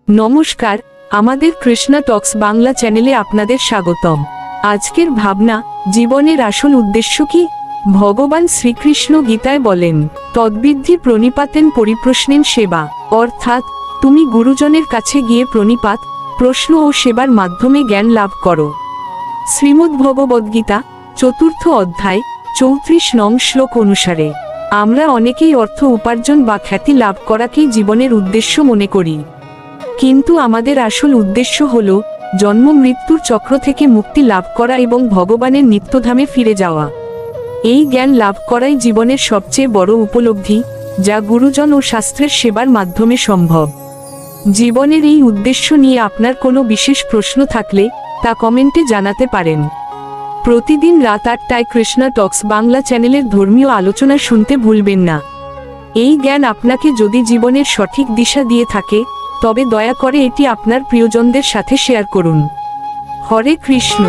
নমস্কার, আমাদের কৃষ্ণা টক্স বাংলা চ্যানেলে আপনাদের স্বাগতম। আজকের ভাবনা, জীবনের আসল উদ্দেশ্য কি? ভগবান শ্রীকৃষ্ণ গীতায় বলেন, তদ্বিদ্ধি প্রণিপাতেন পরিপ্রশ্নেন সেবা, অর্থাৎ তুমি গুরুজনের কাছে গিয়ে প্রণিপাত, প্রশ্ন ও সেবার মাধ্যমে জ্ঞান লাভ করো। শ্রীমদ্ভগবদ্গীতা 4th অধ্যায় 34 নং শ্লোক অনুসারে আমরা অনেকেই অর্থ উপার্জন বা খ্যাতি লাভ করাকেই জীবনের উদ্দেশ্য মনে করি, কিন্তু আমাদের আসল উদ্দেশ্য হল জন্ম মৃত্যুর চক্র থেকে মুক্তি লাভ করা এবং ভগবানের নিত্যধামে ফিরে যাওয়া। এই জ্ঞান লাভ করাই জীবনের সবচেয়ে বড় উপলব্ধি, যা গুরুজন ও শাস্ত্রের সেবার মাধ্যমে সম্ভব। জীবনের এই উদ্দেশ্য নিয়ে আপনার কোনো বিশেষ প্রশ্ন থাকলে তা কমেন্টে জানাতে পারেন। প্রতিদিন রাত 8টায় কৃষ্ণা টক্স বাংলা চ্যানেলের ধর্মীয় আলোচনা শুনতে ভুলবেন না। এই জ্ঞান আপনাকে যদি জীবনের সঠিক দিশা দিয়ে থাকে, তবে দয়া করে এটি আপনার প্রিয়জনদের সাথে শেয়ার করুন। হরে কৃষ্ণ।